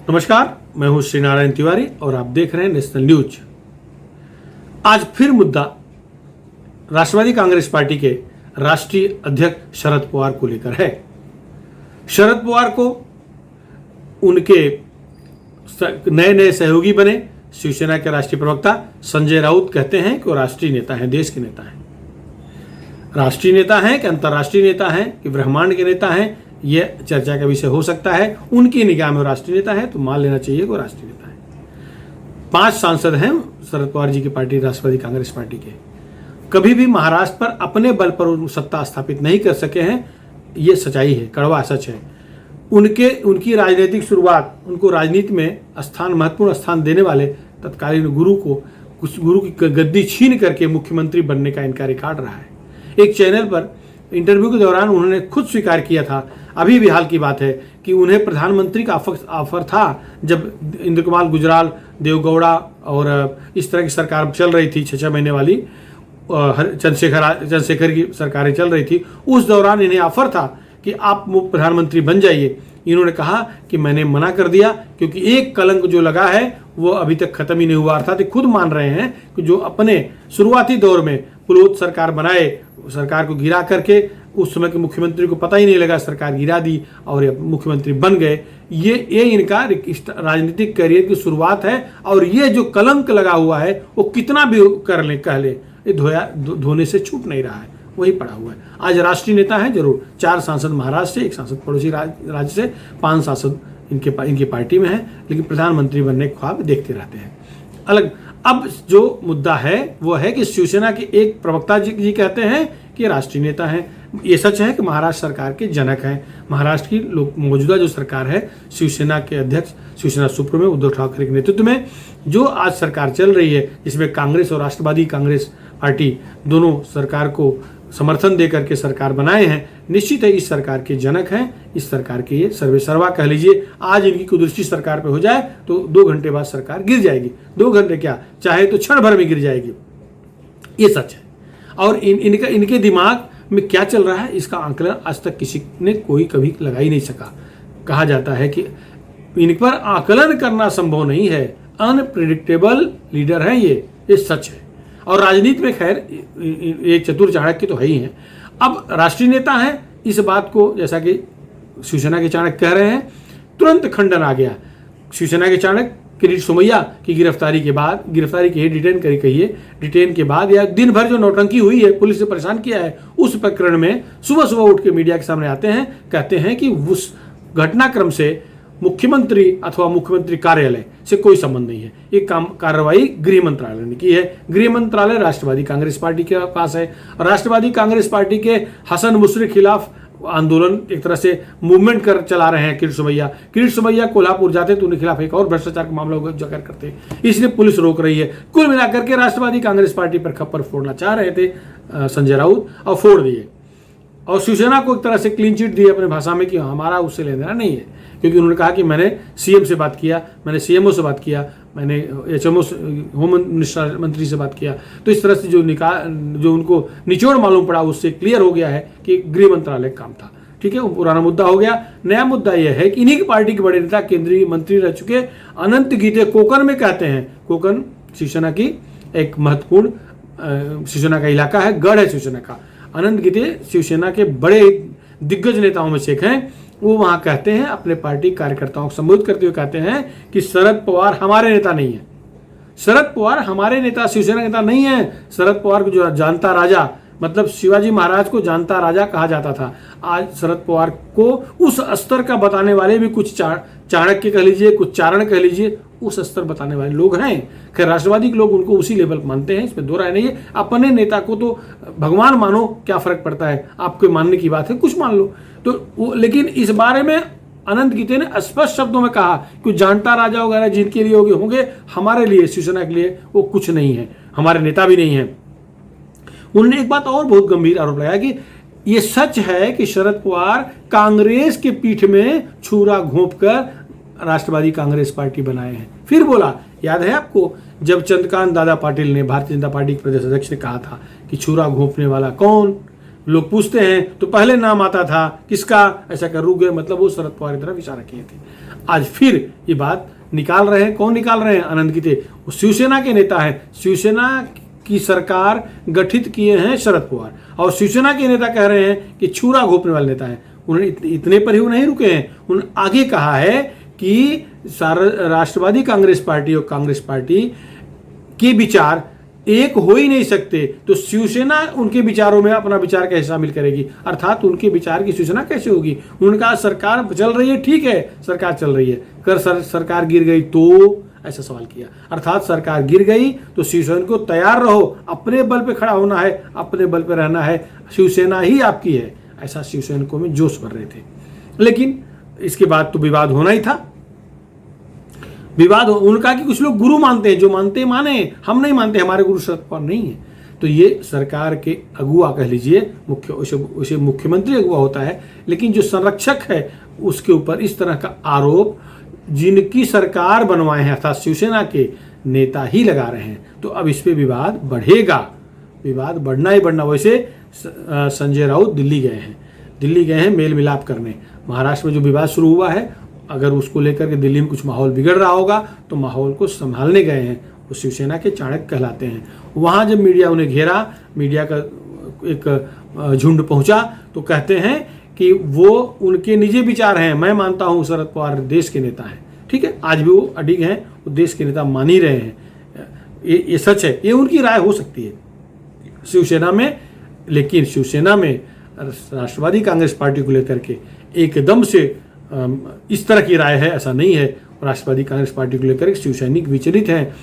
नमस्कार, मैं हूं श्री नारायण तिवारी और आप देख रहे हैं नेशनल न्यूज। आज फिर मुद्दा राष्ट्रवादी कांग्रेस पार्टी के राष्ट्रीय अध्यक्ष शरद पवार को लेकर है। शरद पवार को उनके नए नए सहयोगी बने शिवसेना के राष्ट्रीय प्रवक्ता संजय राउत कहते हैं कि वो राष्ट्रीय नेता हैं, देश के नेता हैं। राष्ट्रीय नेता हैं कि अंतर्राष्ट्रीय नेता हैं कि ब्रह्मांड के नेता हैं, यह चर्चा का विषय हो सकता है। उनकी निगाह में राष्ट्रीय नेता है तो मान लेना चाहिए कि वो राष्ट्रीय नेता है। 5 सांसद हैं शरद पवार जी की पार्टी राष्ट्रवादी कांग्रेस पार्टी के। कभी भी महाराष्ट्र पर अपने बल पर सत्ता स्थापित नहीं कर सके हैं, ये सच्चाई है, कड़वा सच है। उनकी राजनीतिक शुरुआत, उनको राजनीति में महत्वपूर्ण स्थान देने वाले तत्कालीन गुरु की गद्दी छीन करके मुख्यमंत्री बनने का इनका रिकॉर्ड रहा है। एक चैनल पर इंटरव्यू के दौरान उन्होंने खुद स्वीकार किया था, अभी भी हाल की बात है, कि उन्हें प्रधानमंत्री का ऑफर था जब इंद्र कुमार गुजराल, देवगौड़ा और इस तरह की सरकार चल रही थी, 6 महीने वाली चंद्रशेखर की सरकारें चल रही थी। उस दौरान इन्हें ऑफर था कि आप प्रधानमंत्री बन जाइए। इन्होंने कहा कि मैंने मना कर दिया क्योंकि एक कलंक जो लगा है वो अभी तक खत्म ही नहीं हुआ। अर्थात खुद मान रहे हैं कि जो अपने शुरुआती दौर में पुलोत सरकार बनाए, सरकार को गिरा करके उस समय के मुख्यमंत्री को पता ही नहीं लगा, सरकार गिरा दी और ये मुख्यमंत्री बन गए। ये इनका राजनीतिक करियर की शुरुआत है और ये जो कलंक लगा हुआ है वो कितना भी कर ले कह ले, ये धोने से छूट नहीं रहा है, वही पड़ा हुआ है। आज राष्ट्रीय नेता है जरूर, 4 सांसद महाराष्ट्र से, 1 सांसद पड़ोसी राज्य से, 5 सांसद इनकी पार्टी में है, लेकिन प्रधानमंत्री बनने के ख्वाब देखते रहते हैं। अलग अब जो मुद्दा है वो है कि शिवसेना के एक प्रवक्ता जी कहते हैं कि राष्ट्रीय नेता हैं। ये सच है कि महाराष्ट्र सरकार के जनक हैं। महाराष्ट्र की मौजूदा जो सरकार है, शिवसेना के अध्यक्ष, शिवसेना सुप्रीमो उद्धव ठाकरे के नेतृत्व में जो आज सरकार चल रही है, जिसमें कांग्रेस और राष्ट्रवादी कांग्रेस पार्टी दोनों सरकार को समर्थन दे करके सरकार बनाए हैं, निश्चित है इस सरकार के जनक हैं। इस सरकार के ये सर्वे सर्वा कह लीजिए। आज इनकी कुदृष्टि सरकार पे हो जाए तो 2 घंटे बाद सरकार गिर जाएगी। 2 घंटे क्या, चाहे तो क्षण भर में गिर जाएगी, ये सच है। और इनके दिमाग में क्या चल रहा है इसका आंकलन आज तक किसी ने कभी लगा ही नहीं सका। कहा जाता है कि इन पर आकलन करना संभव नहीं है, अनप्रिडिक्टेबल लीडर हैं ये सच है। और राजनीति में खैर एक चतुर चाणक्य तो है ही हैं। अब राष्ट्रीय नेता हैं, इस बात को जैसा कि शिवसेना के चाणक्य कह रहे हैं, तुरंत खंडन आ गया। शिवसेना के चाणक्य किरीट सोमैया की गिरफ्तारी की डिटेन के बाद या दिन भर जो नौटंकी हुई है, पुलिस ने परेशान किया है, उस प्रकरण में सुबह उठ के मीडिया के सामने आते हैं, कहते हैं कि उस घटनाक्रम से मुख्यमंत्री अथवा मुख्यमंत्री कार्यालय से कोई संबंध नहीं है। ये कार्रवाई गृह मंत्रालय ने की है। गृह मंत्रालय राष्ट्रवादी कांग्रेस पार्टी के पास है और राष्ट्रवादी कांग्रेस पार्टी के हसन मुश्रीफ खिलाफ आंदोलन एक तरह से मूवमेंट कर चला रहे हैं किरीट सोमैया कोल्हापुर जाते तो उनके खिलाफ एक और भ्रष्टाचार का मामला उजागर करते, इसलिए पुलिस रोक रही है। कुल मिलाकर के राष्ट्रवादी कांग्रेस पार्टी पर खप्पर फोड़ना चाह रहे थे संजय राउत और फोड़ दिए, और शिवसेना को एक तरह से क्लीन चिट दी अपने भाषा में कि हमारा उससे लेना देना नहीं है, क्योंकि उन्होंने कहा कि मैंने सीएम से बात किया, मैंने सीएमओ से बात किया, मैंने एचएमओ होम मिनिस्टर मंत्री से बात किया। तो इस तरह से जो उनको निचोड़ मालूम पड़ा उससे क्लियर हो गया है कि गृह मंत्रालय काम था। ठीक है, वो पुराना मुद्दा हो गया। नया मुद्दा यह है कि इन्हीं की पार्टी के बड़े नेता केंद्रीय मंत्री रह चुके अनंत गीते कोकन में कहते हैं, कोकन शिवसेना की एक महत्वपूर्ण शिवसेना का इलाका है, गढ़ है शिवसेना का। अनंत गीते शिवसेना के बड़े दिग्गज नेताओं में से एक हैं। वो वहां कहते हैं, अपने पार्टी कार्यकर्ताओं को संबोधित करते हुए कहते हैं कि शरद पवार हमारे नेता नहीं है। शरद पवार हमारे नेता, शिवसेना नेता नहीं है। शरद पवार को जो जानता राजा, मतलब शिवाजी महाराज को जानता राजा कहा जाता था, आज शरद पवार को उस स्तर का बताने वाले भी कुछ चाणक्य कह लीजिए, कुछ चारण कह लीजिए, उस स्तर बताने वाले लोग हैं। खैर राष्ट्रवादी के लोग उनको उसी लेवल मानते हैं, इसमें दो राय नहीं है। अपने नेता को तो भगवान मानो, क्या फर्क पड़ता है, आपके मानने की बात है, कुछ मान लो तो। लेकिन इस बारे में अनंत गीते ने स्पष्ट शब्दों में कहा कि जानता राजा वगैरह जिनके लिए होंगे, हमारे लिए, शिवसेना के लिए वो कुछ नहीं है, हमारे नेता भी नहीं है। उन्होंने एक बात और बहुत गंभीर आरोप लगाया कि ये सच है कि शरद पवार कांग्रेस के पीठ में छुरा घोंपकर राष्ट्रवादी कांग्रेस पार्टी बनाए हैं। फिर बोला, याद है आपको, जब चंद्रकांत दादा पाटिल ने, भारतीय जनता पार्टी के प्रदेश अध्यक्ष ने कहा था कि छुरा घोंपने वाला कौन, लोग पूछते हैं तो पहले नाम आता था किसका, ऐसा कर रुक गए, मतलब वो शरद पवार की तरफ इशारा किए थे। आज फिर ये बात निकाल रहे हैं। कौन निकाल रहे हैं? आनंद गीते, वो शिवसेना के नेता हैं। शिवसेना की सरकार गठित किए हैं शरद पवार, और शिवसेना के नेता कह रहे हैं कि छुरा घोंपने वाले नेता हैं। उन्होंने इतने पर ही वो नहीं रुके हैं, उन्होंने आगे कहा है कि राष्ट्रवादी कांग्रेस पार्टी और कांग्रेस पार्टी के विचार एक हो ही नहीं सकते, तो शिवसेना उनके विचारों में अपना विचार कैसे शामिल करेगी, अर्थात उनके विचार की शिवसेना कैसे होगी। उन्होंने कहा सरकार चल रही है, ठीक है सरकार चल रही है, कर सरकार गिर गई तो, ऐसा सवाल किया। अर्थात सरकार गिर गई तो शिवसेना को तैयार रहो, अपने बल पे खड़ा होना है, अपने बल पे रहना है, शिवसेना ही आपकी है, ऐसा शिवसैनिकों में जोश भर रहे थे। लेकिन इसके बाद तो विवाद होना ही था। विवाद उनका कि कुछ लोग गुरु मानते हैं, जो मानते माने, हम नहीं मानते, हमारे गुरु शरद पवार नहीं है। तो ये सरकार के अगुआ कह लीजिए, उसे मुख्यमंत्री अगुआ होता है, लेकिन जो संरक्षक है उसके ऊपर इस तरह का आरोप जिनकी सरकार बनवाए हैं अर्थात शिवसेना के नेता ही लगा रहे हैं, तो अब इस पे विवाद बढ़ेगा, विवाद बढ़ना ही बढ़ना। वैसे संजय राउत दिल्ली गए हैं मेल मिलाप करने। महाराष्ट्र में जो विवाद शुरू हुआ है, अगर उसको लेकर के दिल्ली में कुछ माहौल बिगड़ रहा होगा तो माहौल को संभालने गए हैं। वो शिवसेना के चाणक्य कहलाते हैं। वहाँ जब मीडिया उन्हें घेरा, मीडिया का एक झुंड पहुंचा, तो कहते हैं कि वो उनके निजी विचार हैं। मैं मानता हूँ शरद पवार देश के नेता हैं, ठीक है, आज भी वो अडिग हैं, वो देश के नेता मान ही रहे हैं, ये सच है, ये उनकी राय हो सकती है शिवसेना में। लेकिन शिवसेना में राष्ट्रवादी कांग्रेस पार्टी को लेकर के एकदम से इस तरह की राय है ऐसा नहीं है। राष्ट्रवादी कांग्रेस पार्टी को लेकर शिवसैनिक विचलित हैं।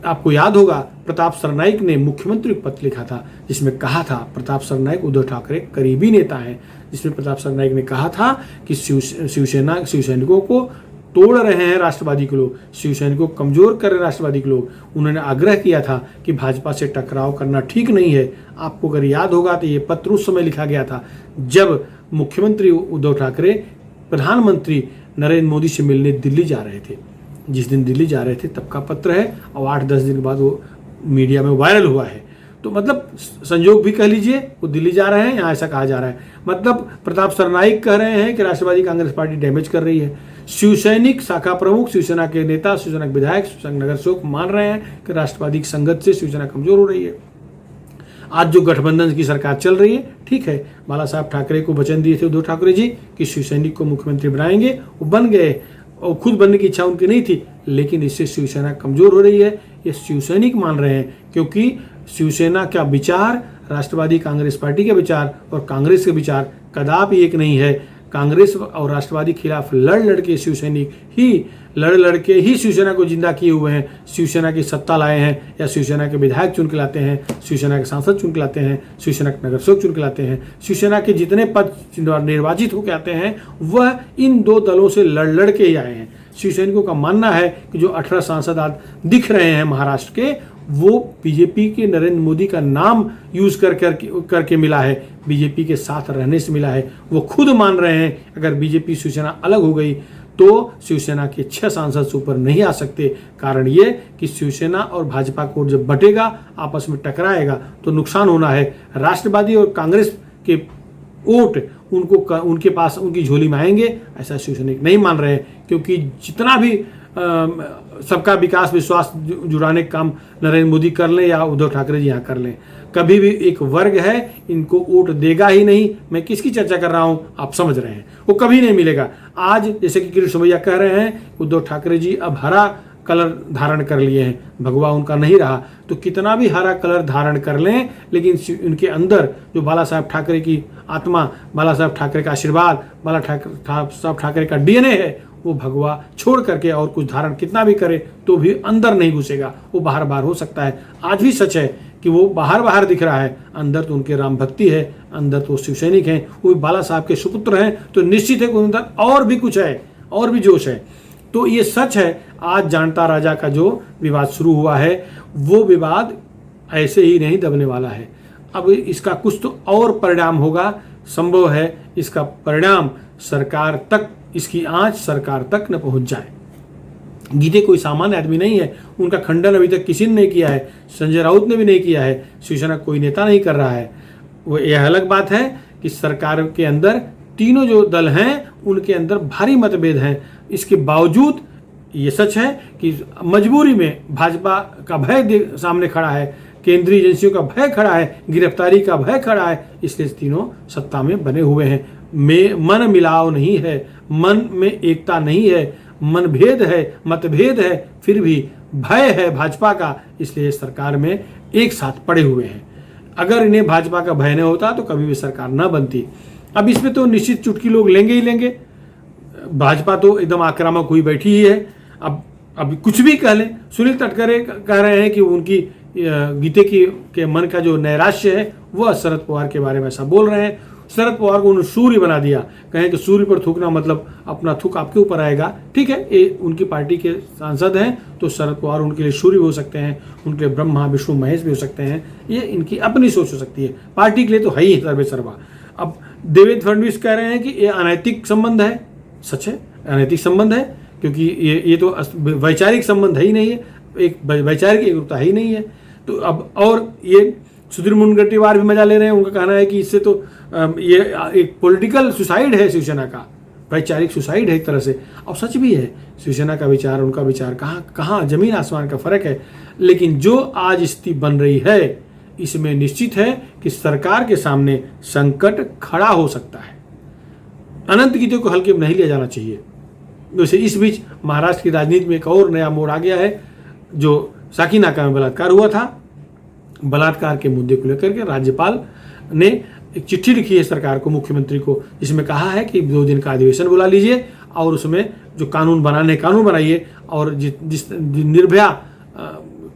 आपको याद होगा प्रताप सरनाईक ने मुख्यमंत्री पत्र लिखा था, जिसमें कहा था, प्रताप सरनाईक उद्धव ठाकरे करीबी नेता हैं, जिसमें प्रताप सरनाईक ने कहा था कि शिवसेना शिवसैनिकों को तोड़ रहे हैं राष्ट्रवादी के लोग, शिवसैनिकों को कमजोर कर रहे हैं राष्ट्रवादी के लोग। उन्होंने आग्रह किया था कि भाजपा से टकराव करना ठीक नहीं है। आपको अगर याद होगा तो ये पत्र उस समय लिखा गया था जब मुख्यमंत्री उद्धव ठाकरे प्रधानमंत्री नरेंद्र मोदी से मिलने दिल्ली जा रहे थे। जिस दिन दिल्ली जा रहे थे तब का पत्र है, और 8-10 दिन के बाद वो मीडिया में वायरल हुआ है। तो मतलब संयोग भी कह लीजिए, वो दिल्ली जा रहे हैं, यहाँ ऐसा कहा जा रहा है। मतलब प्रताप सरनाईक कह रहे हैं कि राष्ट्रवादी कांग्रेस पार्टी डैमेज कर रही है। शिवसैनिक शाखा प्रमुख, शिवसेना के नेता, शिवसेना के विधायक, शिवसेना नगर सेवक मान रहे हैं कि राष्ट्रवादी संगत से शिवसेना कमजोर हो रही है। आज जो गठबंधन की सरकार चल रही है, ठीक है, बाला साहब ठाकरे को वचन दिए थे उद्धव ठाकरे जी कि शिवसैनिक को मुख्यमंत्री बनाएंगे, वो बन गए, और खुद बनने की इच्छा उनकी नहीं थी, लेकिन इससे शिवसेना कमजोर हो रही है, ये शिवसैनिक मान रहे हैं। क्योंकि शिवसेना का विचार, राष्ट्रवादी कांग्रेस पार्टी के विचार और कांग्रेस के विचार कदापि एक नहीं है। कांग्रेस और राष्ट्रवादी खिलाफ लड़ के शिवसैनिक ही लड़ के ही शिवसेना को जिंदा किए हुए हैं। शिवसेना की सत्ता लाए हैं, या शिवसेना के विधायक चुन के लाते हैं, शिवसेना के सांसद चुन के लाते हैं, शिवसेना के नगर सेवक चुन के लाते हैं, शिवसेना के जितने पद निर्वाचित होकर आते हैं वह इन दो दलों से लड़ के ही आए हैं। शिवसैनिकों का मानना है कि जो 18 सांसद आज दिख रहे हैं महाराष्ट्र के, वो बीजेपी के नरेंद्र मोदी का नाम यूज करके मिला है, बीजेपी के साथ रहने से मिला है। वो खुद मान रहे हैं अगर बीजेपी शिवसेना अलग हो गई तो शिवसेना के 6 सांसद से ऊपर नहीं आ सकते। कारण ये कि शिवसेना और भाजपा को जब बटेगा, आपस में टकराएगा, तो नुकसान होना है। राष्ट्रवादी और कांग्रेस के वोट उनके पास उनकी झोली में आएंगे, ऐसा शिवसैनिक नहीं मान रहे हैं। क्योंकि जितना भी सबका विकास विश्वास जुड़ाने का काम नरेंद्र मोदी कर लें या उद्धव ठाकरे जी यहाँ कर लें, कभी भी एक वर्ग है इनको वोट देगा ही नहीं। मैं किसकी चर्चा कर रहा हूँ आप समझ रहे हैं, वो कभी नहीं मिलेगा। आज जैसे कि किरीट सोमैया कह रहे हैं उद्धव ठाकरे जी अब हरा कलर धारण कर लिए हैं, भगवा उनका नहीं रहा, तो कितना भी हरा कलर धारण कर लें, लेकिन उनके अंदर जो बाला साहब ठाकरे की आत्मा, बाला साहब ठाकरे का आशीर्वाद, बाला साहब ठाकरे का डीएनए है, वो भगवा छोड़ करके और कुछ धारण कितना भी करे तो भी अंदर नहीं घुसेगा, वो बाहर बाहर हो सकता है। आज भी सच है कि वो बाहर दिख रहा है, अंदर तो उनके राम भक्ति है, अंदर तो शिवसैनिक हैं, वो बाला साहब के सुपुत्र हैं, तो निश्चित है कि अंदर और भी कुछ है, और भी जोश है। तो ये सच है। आज जानता राजा का जो विवाद शुरू हुआ है, वो विवाद ऐसे ही नहीं दबने वाला है। अब इसका कुछ तो और परिणाम होगा, संभव है इसका परिणाम सरकार तक, इसकी आंच सरकार तक न पहुंच जाए। गीते कोई सामान्य आदमी नहीं है, उनका खंडन अभी तक किसी ने नहीं किया है, संजय राउत ने भी नहीं किया है, शिवसेना कोई नेता नहीं कर रहा है। वो यह अलग बात है कि सरकार के अंदर तीनों जो दल हैं उनके अंदर भारी मतभेद हैं। इसके बावजूद ये सच है कि मजबूरी में भाजपा का भय सामने खड़ा है, केंद्रीय एजेंसियों का भय खड़ा है, गिरफ्तारी का भय खड़ा है, इसलिए तीनों सत्ता में बने हुए हैं। मन मिलाव नहीं है, मन में एकता नहीं है, मनभेद है, मतभेद है, फिर भी भय है भाजपा का, इसलिए सरकार में एक साथ पड़े हुए हैं। अगर इन्हें भाजपा का भय न होता तो कभी भी सरकार न बनती। अब इसमें तो निश्चित चुटकी लोग लेंगे ही लेंगे। भाजपा तो एकदम आक्रामक हुई बैठी ही है। अब कुछ भी कह लें, सुनील तटकरे कह रहे हैं कि उनकी गीते के मन का जो नैराश्य है वह शरद पवार के बारे में ऐसा बोल रहे हैं। शरद पवार को उन्होंने सूर्य बना दिया, कहें कि सूर्य पर थूकना मतलब अपना थूक आपके ऊपर आएगा। ठीक है, ये उनकी पार्टी के सांसद हैं तो शरद पवार उनके लिए सूर्य हो सकते हैं, उनके लिए ब्रह्मा विष्णु महेश भी हो सकते हैं। ये इनकी अपनी सोच हो सकती है, पार्टी के लिए तो है ही सर्वे सर्वा। अब देवेंद्र फडणवीस कह रहे हैं कि ये अनैतिक संबंध है। सच है, अनैतिक संबंध है, क्योंकि ये तो वैचारिक संबंध है ही नहीं है, एक वैचारिक एकरूपता ही नहीं है। तो अब और ये सुधीर मुनगंटीवार भी मजा ले रहे हैं। उनका कहना है कि इससे तो ये एक पॉलिटिकल सुसाइड है शिवसेना का, वैचारिक सुसाइड है एक तरह से। और सच भी है, शिवसेना का विचार उनका विचार कहाँ जमीन आसमान का फर्क है। लेकिन जो आज स्थिति बन रही है इसमें निश्चित है कि सरकार के सामने संकट खड़ा हो सकता है। अनंत गीतों को हल्के में नहीं लिया जाना चाहिए। वैसे इस बीच महाराष्ट्र की राजनीति में एक और नया मोड़ आ गया है। जो साकीनाका में बलात्कार हुआ था, बलात्कार के मुद्दे को लेकर के राज्यपाल ने एक चिट्ठी लिखी है सरकार को, मुख्यमंत्री को, जिसमें कहा है कि 2 दिन का अधिवेशन बुला लीजिए और उसमें जो कानून बनाइए और जिस निर्भया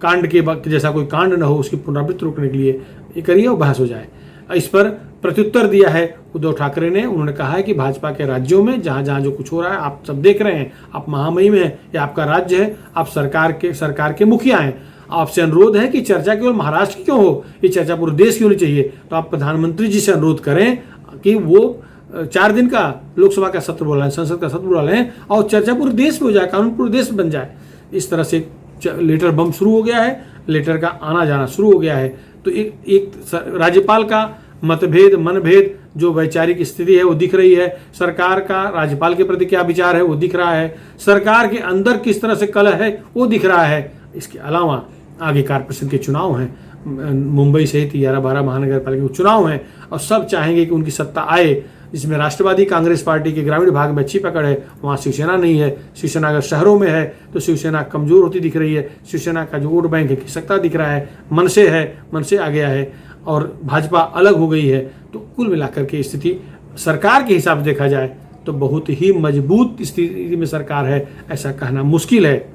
कांड के जैसा कोई कांड न हो उसकी पुनरावृत्ति रोकने के लिए ये करिए और बहस हो जाए। इस पर प्रत्युत्तर दिया है उद्धव ठाकरे ने। उन्होंने कहा है कि भाजपा के राज्यों में जहां जहां जो कुछ हो रहा है आप सब देख रहे हैं, आप महामहिम हैं, ये आपका राज्य है, आप सरकार के मुखिया हैं, आपसे अनुरोध है कि चर्चा केवल महाराष्ट्र की क्यों हो, ये चर्चा पूरे देश की होनी चाहिए। तो आप प्रधानमंत्री जी से अनुरोध करें कि वो 4 दिन का लोकसभा का सत्र बुला लें, संसद का सत्र बुला लें और चर्चा पूरे देश में हो जाए, कानून पूरे देश में बन जाए। इस तरह से लेटर बम शुरू हो गया है, लेटर का आना जाना शुरू हो गया है। तो एक राज्यपाल का मतभेद, मनभेद, जो वैचारिक स्थिति है वो दिख रही है। सरकार का राज्यपाल के प्रति क्या विचार है वो दिख रहा है। सरकार के अंदर किस तरह से कलह है वो दिख रहा है। इसके अलावा आगे कारपोरेशन के चुनाव हैं, मुंबई सहित 11-12 महानगर पालिका के चुनाव हैं और सब चाहेंगे कि उनकी सत्ता आए। जिसमें राष्ट्रवादी कांग्रेस पार्टी के ग्रामीण भाग में अच्छी पकड़ है, वहाँ शिवसेना नहीं है। शिवसेना अगर शहरों में है तो शिवसेना कमजोर होती दिख रही है। शिवसेना का जो वोट बैंक है खिसकता दिख रहा है। मनसे आ गया है और भाजपा अलग हो गई है। तो कुल मिलाकर के स्थिति सरकार के हिसाब से देखा जाए तो बहुत ही मजबूत स्थिति में सरकार है, ऐसा कहना मुश्किल है।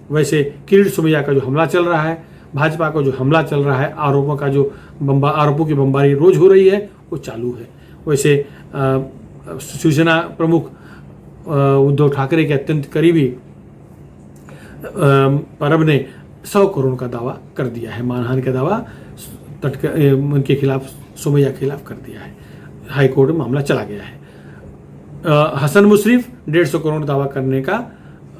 वैसे किरीट सोमैया का जो हमला चल रहा है, भाजपा का जो हमला चल रहा है, आरोपों की बमबारी रोज हो रही है, वो चालू है। वैसे शिवसेना प्रमुख उद्धव ठाकरे के अत्यंत करीबी परब ने 100 करोड़ का दावा कर दिया है, मानहानि का दावा उनके खिलाफ, सोमैया के खिलाफ कर दिया है। हाईकोर्ट में मामला चला गया है। हसन मुशर्रफ 150 करोड़ दावा करने का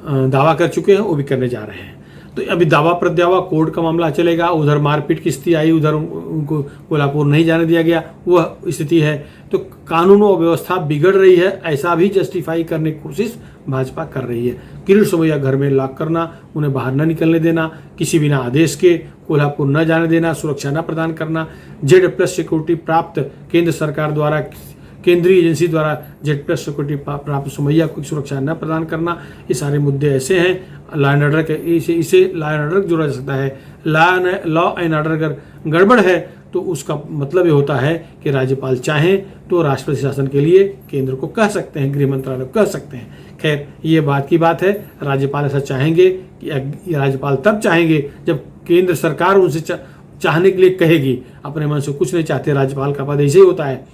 दावा कर चुके हैं, वो भी करने जा रहे हैं। तो अभी दावा प्रत्यावा कोर्ट का मामला चलेगा। उधर मारपीट की स्थिति आई, उधर उनको कोल्हापुर नहीं जाने दिया गया, वह स्थिति है। तो कानून और व्यवस्था बिगड़ रही है, ऐसा भी जस्टिफाई करने की कोशिश भाजपा कर रही है। किरीट सोमैया घर में लॉक करना, उन्हें बाहर न निकलने देना, किसी बिना आदेश के कोल्हापुर न जाने देना, सुरक्षा न प्रदान करना, Z+ सिक्योरिटी प्राप्त केंद्र सरकार द्वारा, केंद्रीय एजेंसी द्वारा Z+ सिक्योरिटी प्राप्त सोमैया को सुरक्षा न प्रदान करना, ये सारे मुद्दे ऐसे हैं। लॉ एंड ऑर्डर के इसे लॉ एंड ऑर्डर जोड़ा जा सकता है। लॉ एंड ऑर्डर अगर गड़बड़ है तो उसका मतलब ये होता है कि राज्यपाल चाहें तो राष्ट्रपति शासन के लिए केंद्र को कह सकते हैं, गृह मंत्रालय को कह सकते हैं। खैर ये बात की बात है, राज्यपाल ऐसा चाहेंगे कि राज्यपाल तब चाहेंगे जब केंद्र सरकार उनसे चाहने के लिए कहेगी। अपने मन से कुछ नहीं चाहते, राज्यपाल का पद ऐसे ही होता है।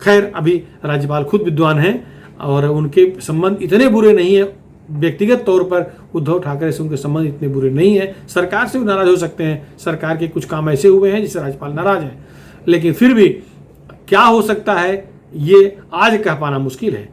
खैर अभी राज्यपाल खुद विद्वान हैं और उनके संबंध इतने बुरे नहीं है, व्यक्तिगत तौर पर उद्धव ठाकरे से उनके संबंध इतने बुरे नहीं है। सरकार से भी नाराज हो सकते हैं, सरकार के कुछ काम ऐसे हुए हैं जिससे राज्यपाल नाराज हैं, लेकिन फिर भी क्या हो सकता है ये आज कह पाना मुश्किल है।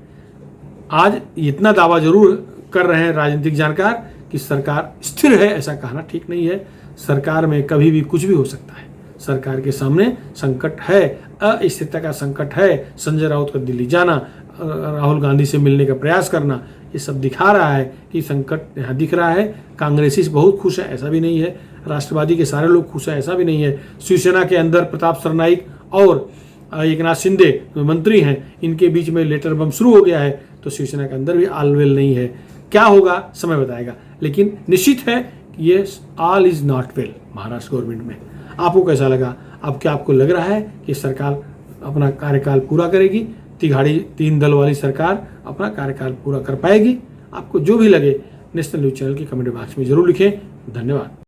आज इतना दावा जरूर कर रहे हैं राजनीतिक जानकार कि सरकार स्थिर है, ऐसा कहना ठीक नहीं है। सरकार में कभी भी कुछ भी हो सकता है। सरकार के सामने संकट है, अस्थिरता का संकट है। संजय राउत का दिल्ली जाना, राहुल गांधी से मिलने का प्रयास करना, ये सब दिखा रहा है कि संकट यहाँ दिख रहा है। कांग्रेसी बहुत खुश है, ऐसा भी नहीं है। राष्ट्रवादी के सारे लोग खुश है, ऐसा भी नहीं है। शिवसेना के अंदर प्रताप सरनाईक और एकनाथ शिंदे जो मंत्री हैं, इनके बीच में लेटर बम शुरू हो गया है, तो शिवसेना के अंदर भी आलवेल नहीं है। क्या होगा समय बताएगा, लेकिन निश्चित है कि ये all is not well Maharashtra government में। आपको कैसा लगा? अब क्या आपको लग रहा है कि सरकार अपना कार्यकाल पूरा करेगी? तिहाड़ी 3 दल वाली सरकार अपना कार्यकाल पूरा कर पाएगी? आपको जो भी लगे नेशनल न्यूज़ चैनल के कमेंट बॉक्स में जरूर लिखें। धन्यवाद।